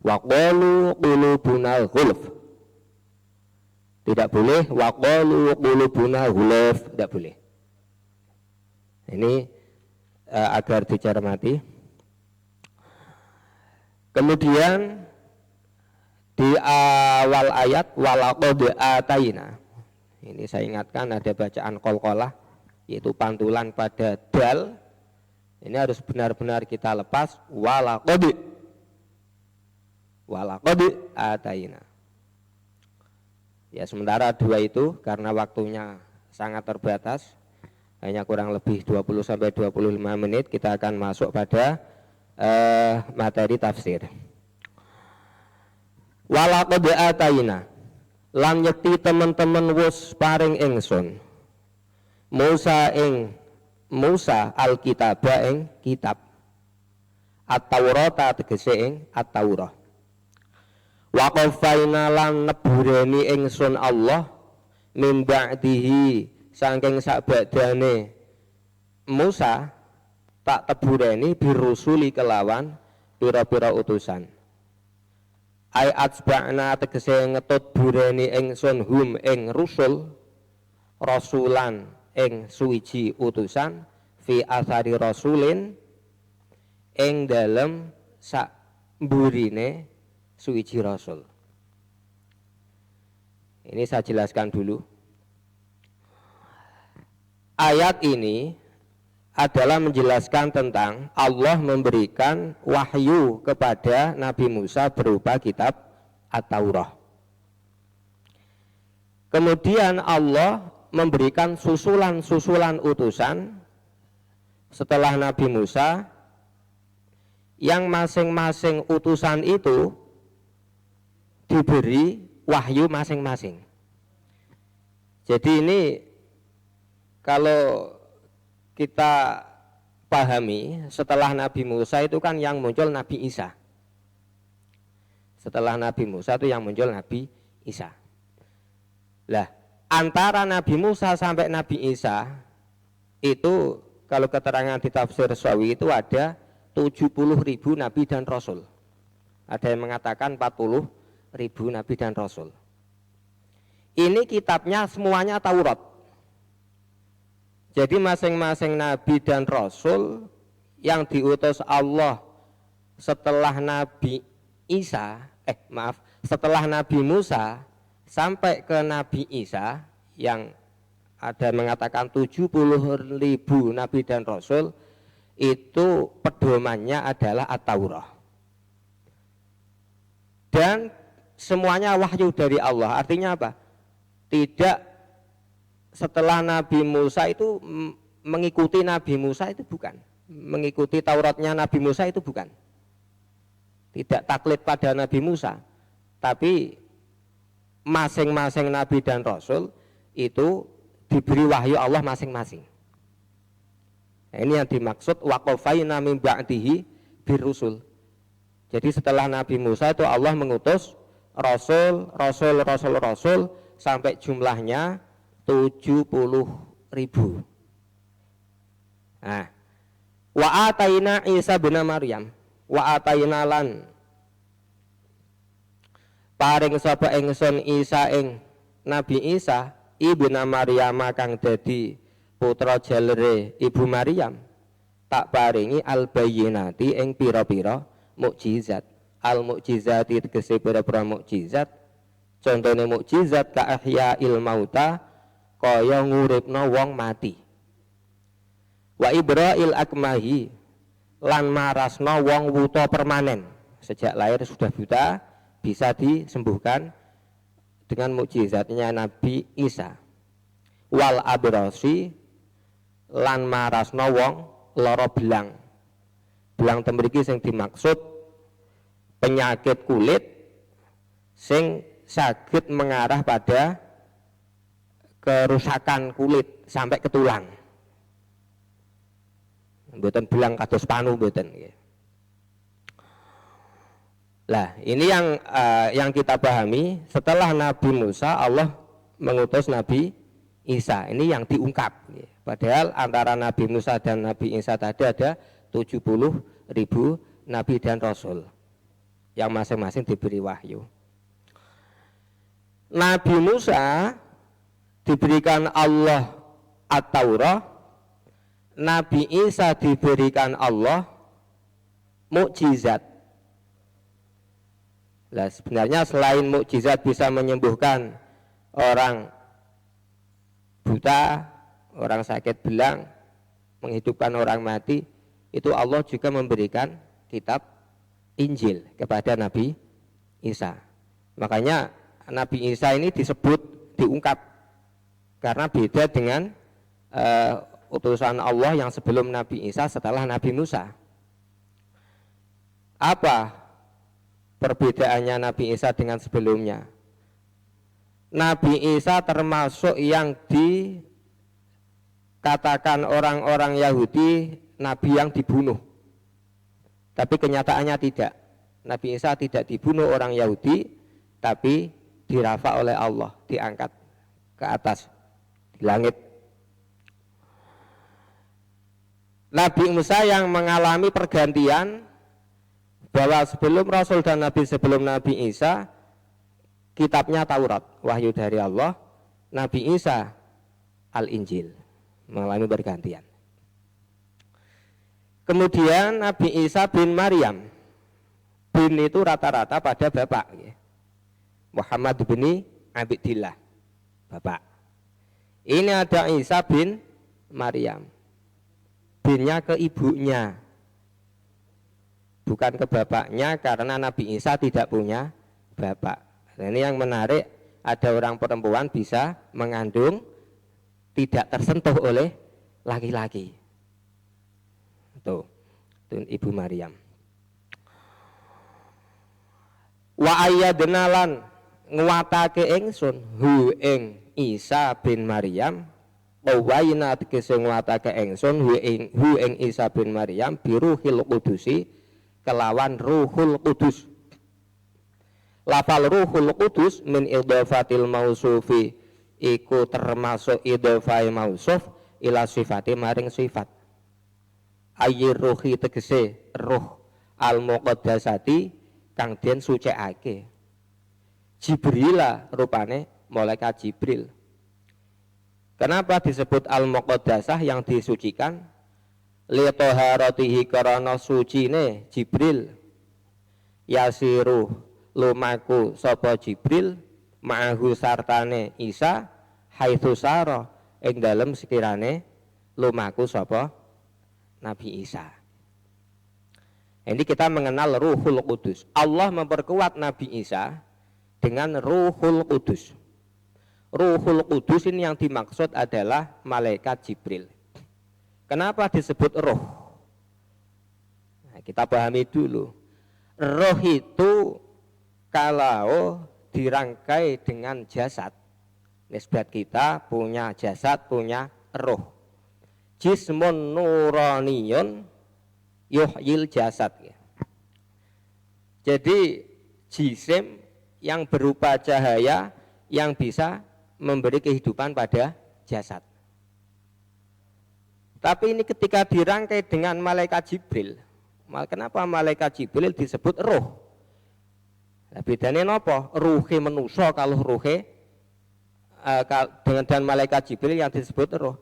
Wa qalu qulubuna ghulf. Tidak boleh wa qalu qulubuna ghulf, tidak boleh. Ini agar dicermati. Kemudian di awal ayat walaqad ataina. Ini saya ingatkan ada bacaan qalqalah yaitu pantulan pada dal. Ini harus benar-benar kita lepas walaqad ataina. Ya, sementara dua itu karena waktunya sangat terbatas, hanya kurang lebih 20 sampai 25 menit, kita akan masuk pada materi tafsir. Walaqad ataina lan yekti teman-teman wus paring ingsun Musa alkitaba ing kitab at-Taurata tegese ing at-Taurah. Wa qafaina lan nebureni ingsun Allah min ba'dihi saking sakbadane Musa tak tebureni birusuli kelawan pira-pira utusan. Ai atsba'na tegese ngetut bureni ingsun hum ing rusul rasulan ing suwiji utusan fi asari rasulin ing dalem sak mburine suwiji rasul. Ini saya jelaskan dulu. Ayat ini adalah menjelaskan tentang Allah memberikan wahyu kepada Nabi Musa berupa kitab At-Taurah. Kemudian Allah memberikan susulan-susulan utusan setelah Nabi Musa, yang masing-masing utusan itu diberi wahyu masing-masing. Jadi ini kalau kita pahami, setelah Nabi Musa itu kan yang muncul Nabi Isa. Setelah Nabi Musa itu yang muncul Nabi Isa. Lah, antara Nabi Musa sampai Nabi Isa itu kalau keterangan di tafsir Sawi itu ada 70.000 nabi dan rasul. Ada yang mengatakan 40.000 nabi dan rasul. Ini kitabnya semuanya Taurat. Jadi masing-masing nabi dan rasul yang diutus Allah setelah Nabi Isa, setelah Nabi Musa sampai ke Nabi Isa, yang ada mengatakan 70.000 nabi dan rasul, itu pedomannya adalah At-Taurah. Dan semuanya wahyu dari Allah. Artinya apa? Tidak setelah Nabi Musa itu mengikuti Nabi Musa itu bukan. Mengikuti Tauratnya Nabi Musa itu bukan. Tidak taklid pada Nabi Musa. Tapi masing-masing nabi dan rasul itu diberi wahyu Allah masing-masing. Nah, ini yang dimaksud waqafaina min ba'dihi birusul. Jadi setelah Nabi Musa itu Allah mengutus rasul sampai jumlahnya 70.000. Nah, wa ataina Isa bin Maryam, wa ataina lan paring sapa ingsun Isa ing Nabi Isa ibnu Maryam kang dadi putra jalere Ibu Maryam, tak paringi al bayyinati ing pira-pira mukjizat. Al mukjizati tegese pira-pira mukjizat. Contone mukjizat ka ihyail mauta, kaya nguripna wong mati. Wa ibra'il akmahi, lan marasna wong wuta permanen, sejak lahir sudah buta bisa disembuhkan dengan mukjizatnya Nabi Isa. Wal abrasi, lan marasna wong lara belang. Belang temriki sing dimaksud penyakit kulit sing saged mengarah pada kerusakan kulit sampai ke tulang. Mboten belang kados panu mboten. Lah, ini yang kita pahami, setelah Nabi Musa Allah mengutus Nabi Isa. Ini yang diungkap. Padahal antara Nabi Musa dan Nabi Isa tadi ada 70.000 nabi dan rasul. yang masing-masing diberi wahyu. Nabi Musa diberikan Allah At-Taurah, Nabi Isa diberikan Allah mukjizat. Nah, sebenarnya selain mukjizat bisa menyembuhkan orang buta, orang sakit belang, menghidupkan orang mati, itu Allah juga memberikan kitab Injil kepada Nabi Isa. Makanya Nabi Isa ini disebut, diungkap, karena beda dengan utusan Allah yang sebelum Nabi Isa, setelah Nabi Musa. Apa perbedaannya Nabi Isa dengan sebelumnya? Nabi Isa termasuk yang dikatakan orang-orang Yahudi nabi yang dibunuh, tapi kenyataannya tidak. Nabi Isa tidak dibunuh orang Yahudi, tapi dirafa oleh Allah, diangkat ke atas di langit. Nabi Musa yang mengalami pergantian, bahwa sebelum Rasul dan Nabi sebelum Nabi Isa kitabnya Taurat, wahyu dari Allah. Nabi Isa Al-Injil, mengalami pergantian. Kemudian Nabi Isa bin Maryam, bin itu rata-rata pada bapak, Muhammad bin Abdillah, bapak. Ini ada Isa bin Maryam, binnya ke ibunya, bukan ke bapaknya, karena Nabi Isa tidak punya bapak. Nah, ini yang menarik, ada orang perempuan bisa mengandung tidak tersentuh oleh laki-laki. Tuh, itu Ibu Maryam. Wa ayyadna lan nguwatake ingsun hu ing Isa bin Maryam, wayna tegese nguwatake ingsun hu ing Isa bin Maryam biruhil qudusi, kelawan Ruhul Kudus. Lafal Ruhul Kudus min idhafatil mausufi iku termasuk idhafai mausuf ila sifati maring sifat. Ayyir ruhi tegese ruh al muqaddasati kang den sucikake. Jibrila rupane malaikat Jibril. Kenapa disebut al muqaddasah, yang disucikan? Li taharatihi, karana sucine Jibril. Yasiru lumaku sapa Jibril ma'ahu sartane Isa haitsu sara ing dalem sekirane lumaku sapa Nabi Isa. Ini kita mengenal Ruhul Kudus. Allah memperkuat Nabi Isa dengan Ruhul Kudus. Ruhul Kudus ini yang dimaksud adalah malaikat Jibril. Kenapa disebut roh? Nah, kita pahami dulu. Roh itu kalau dirangkai dengan jasad, nisbat kita punya jasad, punya roh. Jismun nuraniyun yuhyil jasad. Jadi jisim yang berupa cahaya yang bisa memberi kehidupan pada jasad. Tapi ini ketika dirangkai dengan malaikat Jibril, kenapa malaikat Jibril disebut roh? Nah, bedanya apa? Ruhe manusia kalau ruhe dengan malaikat Jibril yang disebut roh.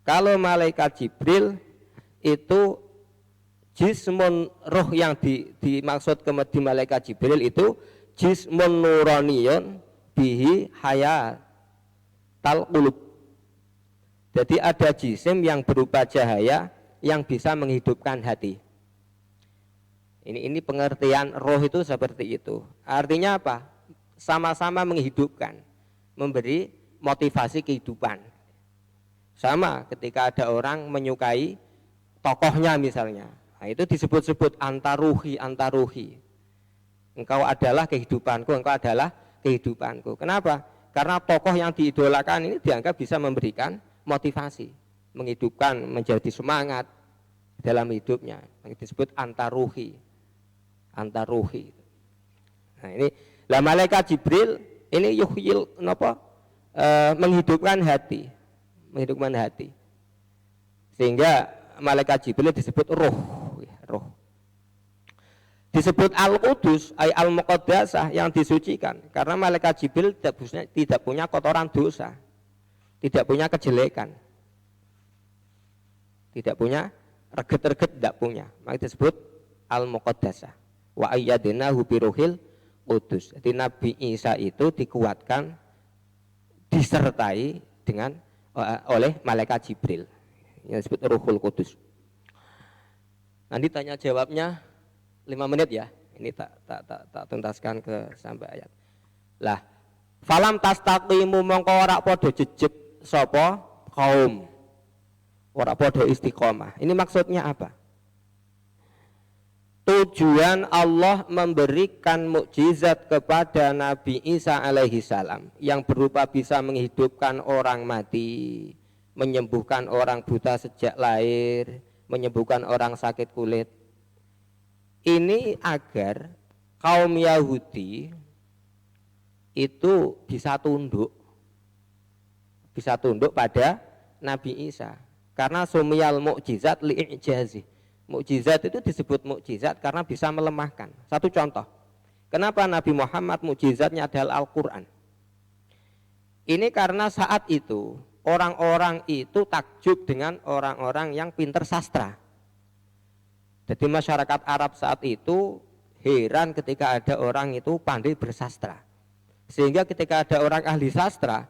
Kalau malaikat Jibril itu jismun, roh yang dimaksud di malaikat Jibril itu jismun nuraniyun bihi hayatal qulub. Jadi ada jisim yang berupa cahaya yang bisa menghidupkan hati. Ini pengertian roh itu seperti itu. Artinya apa? Sama-sama menghidupkan, memberi motivasi kehidupan. Sama ketika ada orang menyukai tokohnya misalnya, nah, itu disebut-sebut antaruhi. Engkau adalah kehidupanku, engkau adalah kehidupanku. Kenapa? Karena tokoh yang diidolakan ini dianggap bisa memberikan motivasi, menghidupkan, menjadi semangat dalam hidupnya. Yang disebut antaruhi. Nah, ini lah malaikat Jibril ini yuhyil menghidupkan hati, sehingga malaikat Jibril disebut roh. Disebut Al-Qudus, ay Al-Muqaddasah, yang disucikan. Karena malaikat Jibril tidak punya kotoran dosa, tidak punya kejelekan, tidak punya reget-reget, tidak punya. Maka disebut Al-Muqaddasah. Wa ayyadnahu biruhil qudus. Jadi Nabi Isa itu dikuatkan, disertai dengan oleh malaikat Jibril yang disebut Ruhul Qudus. Nanti tanya jawabnya 5 menit ya. Ini tak tuntaskan ke sampai ayat. Lah, falam tastaqimu mongko ora padha jejeg sapa kaum. Ora padha istiqomah. Ini maksudnya apa? Tujuan Allah memberikan mukjizat kepada Nabi Isa alaihi salam yang berupa bisa menghidupkan orang mati, menyembuhkan orang buta sejak lahir, menyembuhkan orang sakit kulit. Ini agar kaum Yahudi itu bisa tunduk pada Nabi Isa. Karena sumiyal mukjizat li'ijazi. Mukjizat itu disebut mukjizat karena bisa melemahkan. Satu contoh, kenapa Nabi Muhammad mukjizatnya adalah Al-Quran. Ini karena saat itu orang-orang itu takjub dengan orang-orang yang pinter sastra. Jadi masyarakat Arab saat itu heran ketika ada orang itu pandai bersastra. Sehingga ketika ada orang ahli sastra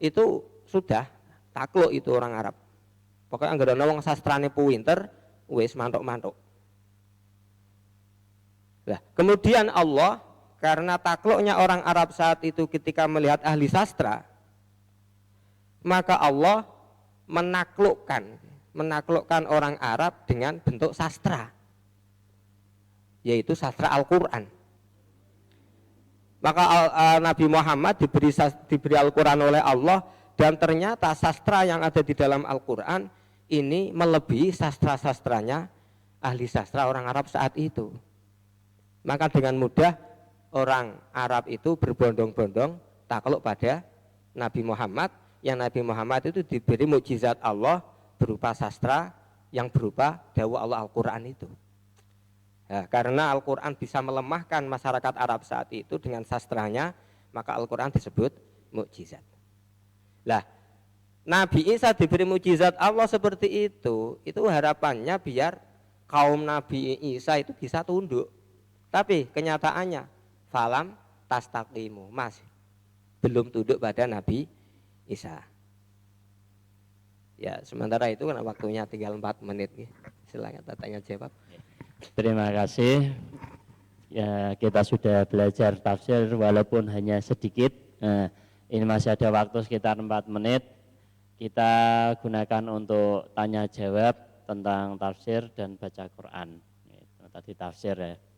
itu sudah takluk itu orang Arab. Pokoknya anggere ana wong sastrane pinter wis mantuk-mantuk. Nah, kemudian Allah karena takluknya orang Arab saat itu ketika melihat ahli sastra, maka Allah menaklukkan orang Arab dengan bentuk sastra, yaitu sastra Al-Quran. Maka Nabi Muhammad diberi Al-Quran oleh Allah, dan ternyata sastra yang ada di dalam Al-Quran ini melebihi sastra-sastranya ahli sastra orang Arab saat itu. Maka dengan mudah orang Arab itu berbondong-bondong takluk pada Nabi Muhammad, yang Nabi Muhammad itu diberi mukjizat Allah berupa sastra yang berupa dawuh Allah Al-Quran itu. Nah, karena Al-Quran bisa melemahkan masyarakat Arab saat itu dengan sastranya, maka Al-Quran disebut mukjizat. Lah, Nabi Isa diberi mukjizat Allah seperti itu harapannya biar kaum Nabi Isa itu bisa tunduk. Tapi kenyataannya falam tastaqimu, masih belum tunduk pada Nabi Isa. Ya, sementara itu karena waktunya tinggal 4 menit nih. Silakan tanya jawab. Terima kasih. Ya, kita sudah belajar tafsir walaupun hanya sedikit. Nah, ini masih ada waktu sekitar 4 menit. Kita gunakan untuk tanya jawab tentang tafsir dan baca Quran. Tadi tafsir ya.